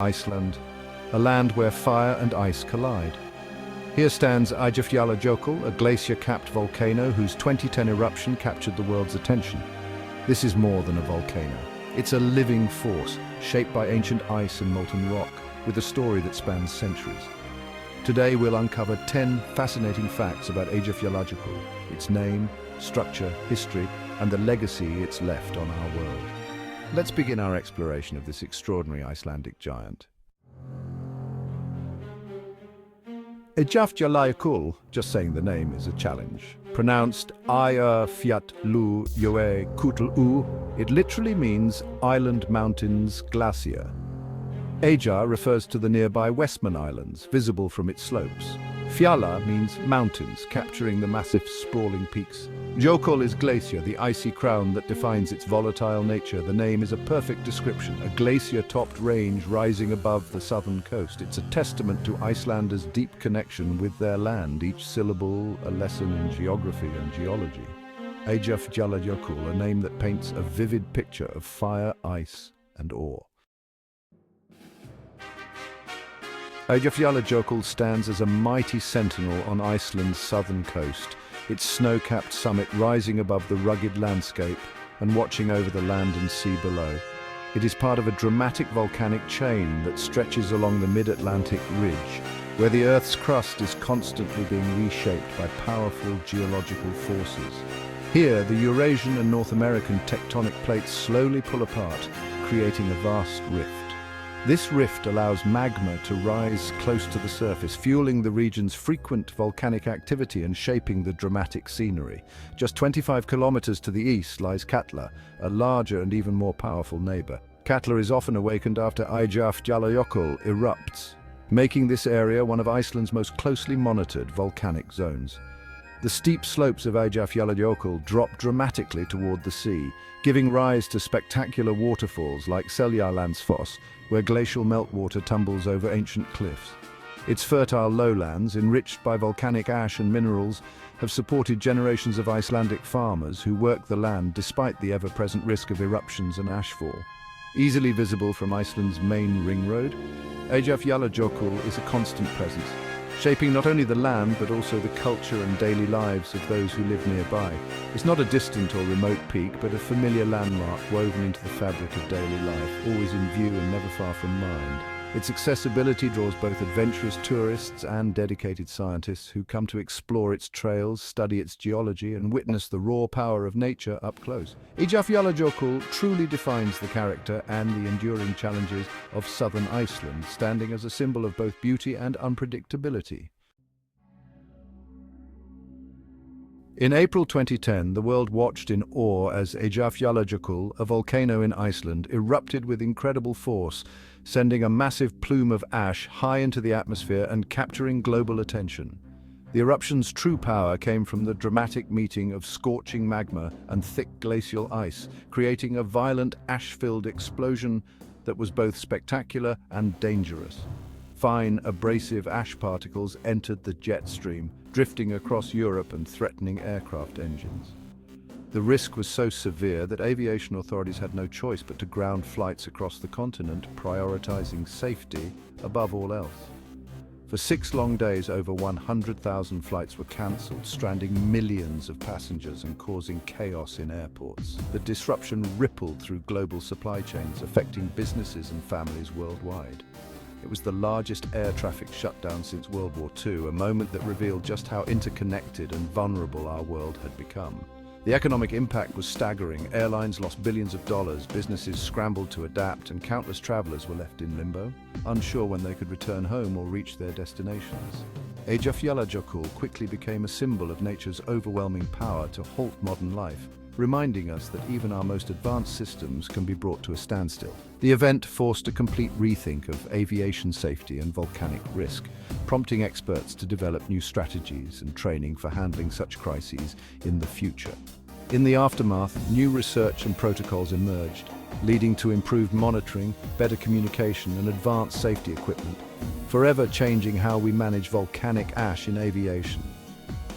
Iceland, a land where fire and ice collide. Here stands Eyjafjallajökull, a glacier-capped volcano whose 2010 eruption captured the world's attention. This is more than a volcano. It's a living force, shaped by ancient ice and molten rock, with a story that spans centuries. Today we'll uncover 10 fascinating facts about Eyjafjallajökull, its name, structure, history, and the legacy it's left on our world. Let's begin our exploration of this extraordinary Icelandic giant. Eyjafjallajökull, just saying the name is a challenge. Pronounced Eyjafjallajökull, it literally means Island Mountains Glacier. Eyja refers to the nearby Westman Islands, visible from its slopes. Fjalla means mountains, capturing the massive, sprawling peaks. Jökull is glacier, the icy crown that defines its volatile nature. The name is a perfect description, a glacier-topped range rising above the southern coast. It's a testament to Icelanders' deep connection with their land, each syllable a lesson in geography and geology. Eyjafjallajökull, a name that paints a vivid picture of fire, ice, and awe. Eyjafjallajökull stands as a mighty sentinel on Iceland's southern coast, its snow-capped summit rising above the rugged landscape and watching over the land and sea below. It is part of a dramatic volcanic chain that stretches along the mid-Atlantic ridge, where the Earth's crust is constantly being reshaped by powerful geological forces. Here, the Eurasian and North American tectonic plates slowly pull apart, creating a vast rift. This rift allows magma to rise close to the surface, fueling the region's frequent volcanic activity and shaping the dramatic scenery. Just 25 kilometers to the east lies Katla, a larger and even more powerful neighbor. Katla is often awakened after Eyjafjallajökull erupts, making this area one of Iceland's most closely monitored volcanic zones. The steep slopes of Eyjafjallajökull drop dramatically toward the sea, giving rise to spectacular waterfalls like Seljalandsfoss, where glacial meltwater tumbles over ancient cliffs. Its fertile lowlands, enriched by volcanic ash and minerals, have supported generations of Icelandic farmers who work the land despite the ever-present risk of eruptions and ashfall. Easily visible from Iceland's main ring road, Eyjafjallajökull is a constant presence, shaping not only the land but also the culture and daily lives of those who live nearby. It's not a distant or remote peak, but a familiar landmark woven into the fabric of daily life, always in view and never far from mind. Its accessibility draws both adventurous tourists and dedicated scientists who come to explore its trails, study its geology, and witness the raw power of nature up close. Eyjafjallajökull truly defines the character and the enduring challenges of southern Iceland, standing as a symbol of both beauty and unpredictability. In April 2010, the world watched in awe as Eyjafjallajökull, a volcano in Iceland, erupted with incredible force, sending a massive plume of ash high into the atmosphere and capturing global attention. The eruption's true power came from the dramatic meeting of scorching magma and thick glacial ice, creating a violent ash-filled explosion that was both spectacular and dangerous. Fine, abrasive ash particles entered the jet stream, drifting across Europe and threatening aircraft engines. The risk was so severe that aviation authorities had no choice but to ground flights across the continent, prioritizing safety above all else. For 6 long days, over 100,000 flights were cancelled, stranding millions of passengers and causing chaos in airports. The disruption rippled through global supply chains, affecting businesses and families worldwide. It was the largest air traffic shutdown since World War II, a moment that revealed just how interconnected and vulnerable our world had become. The economic impact was staggering. Airlines lost billions of dollars, businesses scrambled to adapt, and countless travelers were left in limbo, unsure when they could return home or reach their destinations. Eyjafjallajökull quickly became a symbol of nature's overwhelming power to halt modern life, reminding us that even our most advanced systems can be brought to a standstill. The event forced a complete rethink of aviation safety and volcanic risk, prompting experts to develop new strategies and training for handling such crises in the future. In the aftermath, new research and protocols emerged, leading to improved monitoring, better communication, and advanced safety equipment, forever changing how we manage volcanic ash in aviation.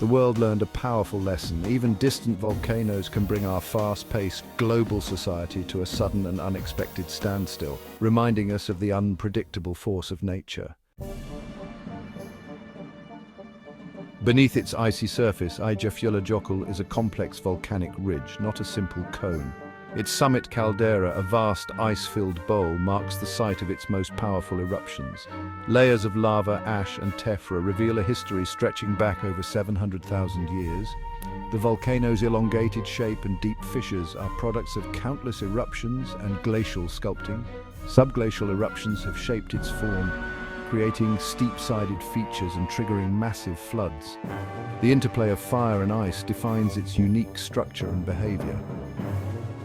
The world learned a powerful lesson. Even distant volcanoes can bring our fast-paced global society to a sudden and unexpected standstill, reminding us of the unpredictable force of nature. Beneath its icy surface, Eyjafjallajökull is a complex volcanic ridge, not a simple cone. Its summit caldera, a vast ice-filled bowl, marks the site of its most powerful eruptions. Layers of lava, ash and tephra reveal a history stretching back over 700,000 years. The volcano's elongated shape and deep fissures are products of countless eruptions and glacial sculpting. Subglacial eruptions have shaped its form, creating steep-sided features and triggering massive floods. The interplay of fire and ice defines its unique structure and behavior.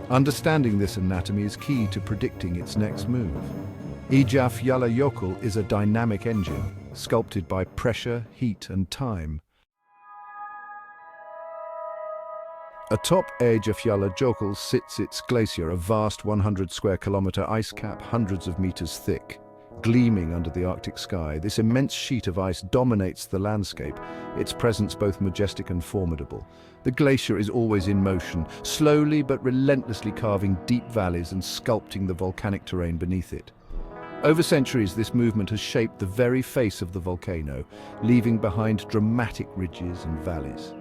Understanding this anatomy is key to predicting its next move. Eyjafjallajökull is a dynamic engine, sculpted by pressure, heat and time. Atop Eyjafjallajökull sits its glacier, a vast 100 square kilometer ice cap hundreds of meters thick. Gleaming under the Arctic sky, this immense sheet of ice dominates the landscape, its presence both majestic and formidable. The glacier is always in motion, slowly but relentlessly carving deep valleys and sculpting the volcanic terrain beneath it. Over centuries, this movement has shaped the very face of the volcano, leaving behind dramatic ridges and valleys.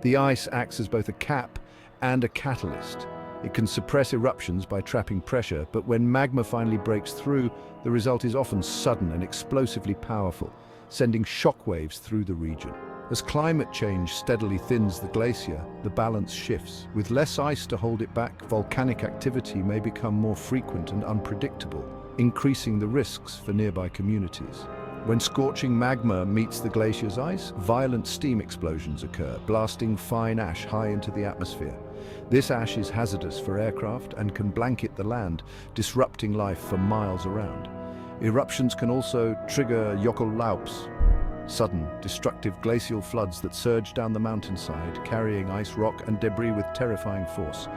The ice acts as both a cap and a catalyst. It can suppress eruptions by trapping pressure, but when magma finally breaks through, the result is often sudden and explosively powerful, sending shockwaves through the region. As climate change steadily thins the glacier, the balance shifts. With less ice to hold it back, volcanic activity may become more frequent and unpredictable, increasing the risks for nearby communities. When scorching magma meets the glacier's ice, violent steam explosions occur, blasting fine ash high into the atmosphere. This ash is hazardous for aircraft and can blanket the land, disrupting life for miles around. Eruptions can also trigger jökullaups, sudden, destructive glacial floods that surge down the mountainside, carrying ice, rock and debris with terrifying force.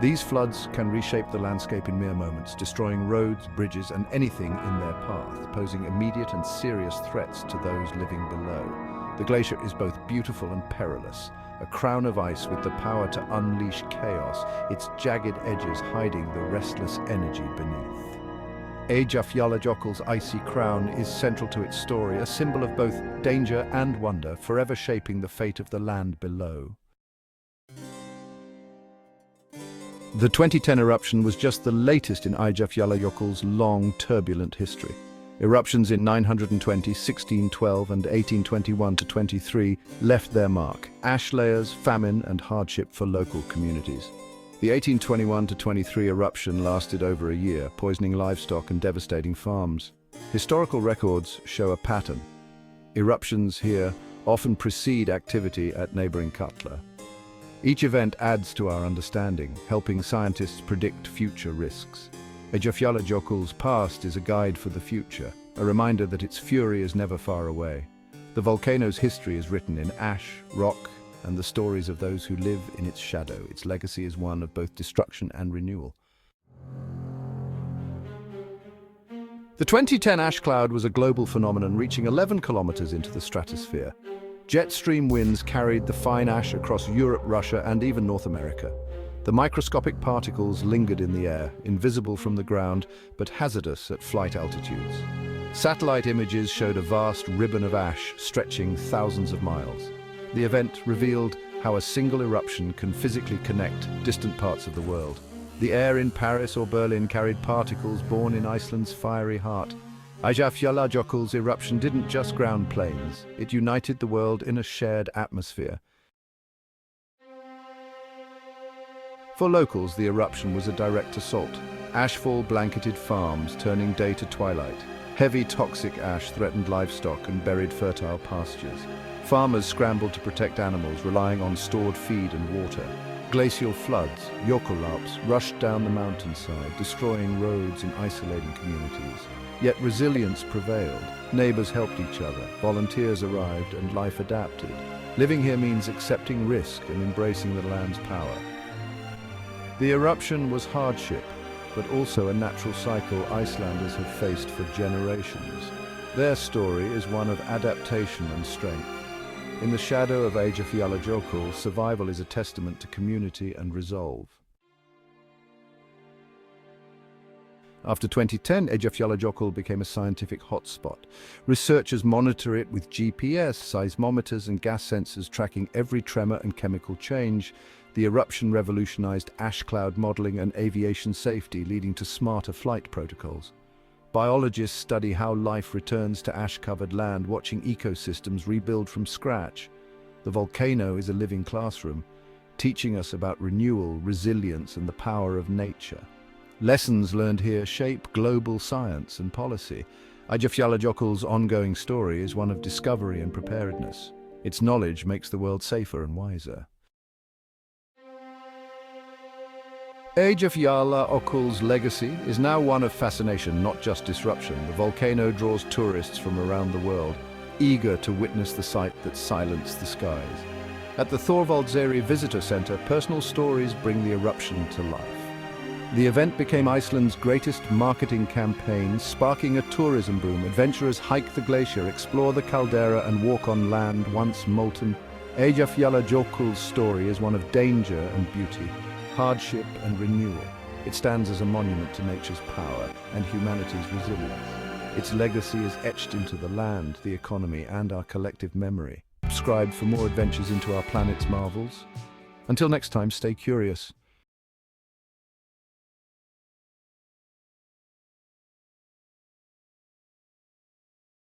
These floods can reshape the landscape in mere moments, destroying roads, bridges and anything in their path, posing immediate and serious threats to those living below. The glacier is both beautiful and perilous, a crown of ice with the power to unleash chaos, its jagged edges hiding the restless energy beneath. Eyjafjallajökull's icy crown is central to its story, a symbol of both danger and wonder, forever shaping the fate of the land below. The 2010 eruption was just the latest in Eyjafjallajökull's long, turbulent history. Eruptions in 920, 1612 and 1821-23 left their mark. Ash layers, famine and hardship for local communities. The 1821-23 eruption lasted over a year, poisoning livestock and devastating farms. Historical records show a pattern. Eruptions here often precede activity at neighboring Katla. Each event adds to our understanding, helping scientists predict future risks. Eyjafjallajökull's past is a guide for the future, a reminder that its fury is never far away. The volcano's history is written in ash, rock, and the stories of those who live in its shadow. Its legacy is one of both destruction and renewal. The 2010 ash cloud was a global phenomenon reaching 11 kilometers into the stratosphere. Jet stream winds carried the fine ash across Europe, Russia, and even North America. The microscopic particles lingered in the air, invisible from the ground, but hazardous at flight altitudes. Satellite images showed a vast ribbon of ash stretching thousands of miles. The event revealed how a single eruption can physically connect distant parts of the world. The air in Paris or Berlin carried particles born in Iceland's fiery heart. Eyjafjallajökull's eruption didn't just ground plains, it united the world in a shared atmosphere. For locals, the eruption was a direct assault. Ashfall blanketed farms, turning day to twilight. Heavy toxic ash threatened livestock and buried fertile pastures. Farmers scrambled to protect animals, relying on stored feed and water. Glacial floods, jökullaups, rushed down the mountainside, destroying roads and isolating communities. Yet resilience prevailed. Neighbors helped each other, volunteers arrived, and life adapted. Living here means accepting risk and embracing the land's power. The eruption was hardship, but also a natural cycle Icelanders have faced for generations. Their story is one of adaptation and strength. In the shadow of Eyjafjallajökull, survival is a testament to community and resolve. After 2010, Eyjafjallajökull became a scientific hotspot. Researchers monitor it with GPS, seismometers and gas sensors tracking every tremor and chemical change. The eruption revolutionized ash cloud modeling and aviation safety, leading to smarter flight protocols. Biologists study how life returns to ash-covered land, watching ecosystems rebuild from scratch. The volcano is a living classroom, teaching us about renewal, resilience and the power of nature. Lessons learned here shape global science and policy. Eyjafjallajökull's ongoing story is one of discovery and preparedness. Its knowledge makes the world safer and wiser. Eyjafjallajökull's legacy is now one of fascination, not just disruption. The volcano draws tourists from around the world, eager to witness the sight that silenced the skies. At the Thorvaldseyri Visitor Center, personal stories bring the eruption to life. The event became Iceland's greatest marketing campaign, sparking a tourism boom. Adventurers hike the glacier, explore the caldera and walk on land once molten. Eyjafjallajökull's story is one of danger and beauty, hardship and renewal. It stands as a monument to nature's power and humanity's resilience. Its legacy is etched into the land, the economy, and our collective memory. Subscribe for more adventures into our planet's marvels. Until next time, stay curious.